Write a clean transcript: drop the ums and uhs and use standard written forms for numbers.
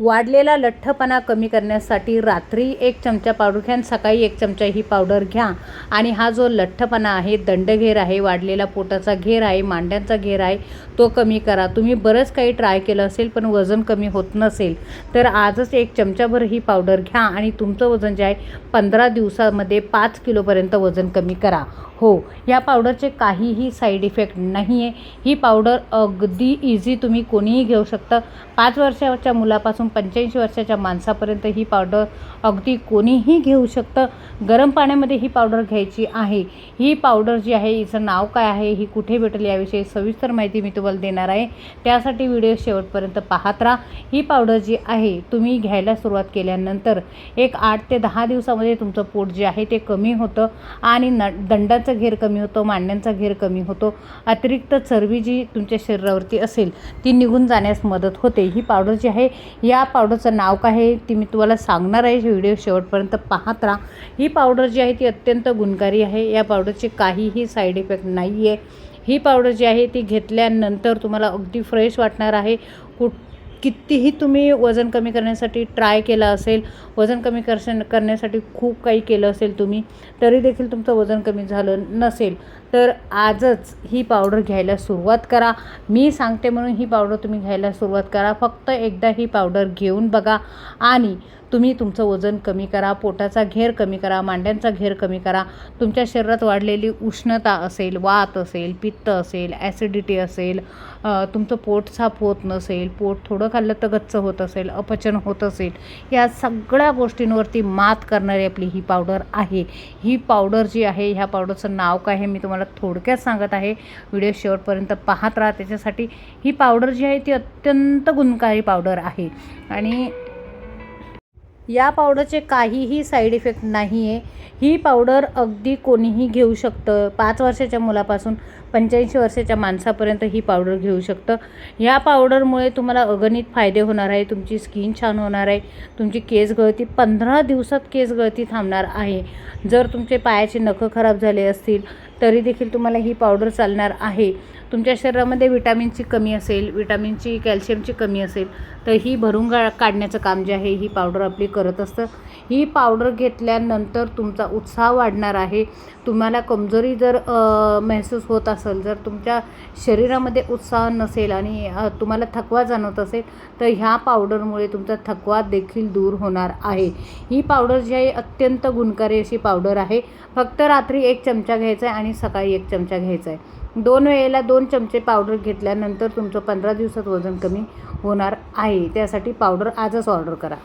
वाढलेला लठ्ठपणा कमी करण्यासाठी रात्री 1 चमचा पावडर घ्या आणि सकाळी 1 चमचा ही पावडर घ्या आणि हा जो लठ्ठपणा आहे, दंडघेर आहे, वाढलेला पोटाचा घेर आहे, मांड्यांचा घेर आहे, तो कमी करा. तुम्ही बरंच काही ट्राय केलं असेल पण वजन कमी होत नसेल तर आजच 1 चमचाभर ही पावडर घ्या आणि तुमचं वजन जे आहे 15 दिवसामध्ये 5 किलोपर्यंत वजन कमी करा. हो, या पावडरचे काहीही साईड इफेक्ट नाही आहे. ही पावडर अगदी इझी तुम्ही कोणीही घेऊ शकता. 5 वर्षाच्या मुलापासून 85 वर्षाच्या माणसापर्यंत ही पावडर अगदी कोणीही घेऊ शकतं. गरम पाण्यामध्ये ही पावडर घ्यायची आहे. ही पावडर जी आहे हिचं नाव काय आहे, ही कुठे भेटेल याविषयी सविस्तर माहिती मी तुम्हाला देणार आहे. त्यासाठी व्हिडिओ शेवटपर्यंत पाहत राहा. ही पावडर जी आहे तुम्ही घ्यायला सुरुवात केल्यानंतर एक 8 ते 10 दिवसामध्ये तुमचं पोट जे आहे ते कमी होतं आणि दंडाचं घेर कमी होतो, मांड्यांचा घेर कमी होतो. अतिरिक्त चरबी जी तुमच्या शरीरावरती असेल ती निघून जाण्यास मदत होते. ही पावडर जी आहे, या पावडरचं नाव काय आहे ती मी तुम्हाला सांगणार आहे. व्हिडिओ शेवटपर्यंत पाहत राहा. ही पावडर जी आहे ती अत्यंत गुणकारी आहे. या पावडरचे काहीही साईड इफेक्ट नाही आहे. ही पावडर जी आहे ती घेतल्यानंतर तुम्हाला अगदी फ्रेश वाटणार आहे. कितीही तुम्ही वजन कमी करण्यासाठी ट्राय केलं असेल, वजन कमी करण्यासाठी खूप काही केलं असेल तुम्ही, तरी देखील तुमचं वजन कमी झालं नसेल तर आजच ही पावडर घ्यायला सुरुवात करा. मी सांगते म्हणून ही पावडर तुम्ही घ्यायला सुरुवात करा. फक्त एकदा ही पावडर घेऊन बघा आणि तुम्ही तुमचं वजन कमी करा, पोटाचा घेर कमी करा, मांड्यांचा घेर कमी करा. तुमच्या शरीरात वाढलेली उष्णता असेल, वात असेल, पित्त असेल, ॲसिडिटी असेल, तुमचं पोट साफ होत नसेल, पोट थोडं खाल्लं तर गच्च होत असेल, अपचन होत असेल, या सगळ्या गोष्टींवरती मात करणारी आपली ही पावडर आहे. ही पावडर जी आहे, ह्या पावडरचं नाव काय आहे मी तुम्हाला थोडक्यात सांगत आहे. व्हिडिओ शेवटपर्यंत पाहत राहा. त्याच्यासाठी ही पावडर जी आहे ती अत्यंत गुणकारी पावडर आहे आणि या पावडरचे काहीही साईड इफेक्ट नाही आहे. ही पावडर अगदी कोणीही घेऊ शकतं. 5 वर्षाच्या मुलापासून 85 वर्षाच्या माणसापर्यंत ही पावडर घेऊ शकतं. या पावडरमुळे तुम्हाला अगणित फायदे होणार आहे. तुमची स्किन छान होणार आहे. तुमची केस गळती 15 दिवसात केस गळती थांबणार आहे. जर तुमचे पायाचे नखं खराब झाले असतील तरी देखील तुम्हाला ही पावडर चालणार आहे. तुमच्या शरीरामध्ये विटॅमिनची कमी असेल, विटॅमिनची, कॅल्शियमची कमी असेल तर ही भरून काढण्याचं काम जे आहे ही पावडर आपली करत असतं. ही पावडर घेतल्यानंतर तुमचा उत्साह वाढणार आहे. तुम्हाला कमजोरी जर महसूस होत असेल, जर तुमच्या शरीरामध्ये उत्साह नसेल आणि तुम्हाला थकवा जाणवत असेल तर ह्या पावडरमुळे तुमचा थकवा देखील दूर होणार आहे. ही पावडर जी आहे अत्यंत गुणकारी अशी पावडर आहे. फक्त रात्री 1 चमचा घ्यायचा आहे आणि सकाळी 1 चमचा घ्यायचा आहे. 2 वेळेला 2 चमचे पावडर घेतल्यानंतर तुमचं 15 दिवसात वजन कमी होणार आहे. त्यासाठी पावडर आजच ऑर्डर करा.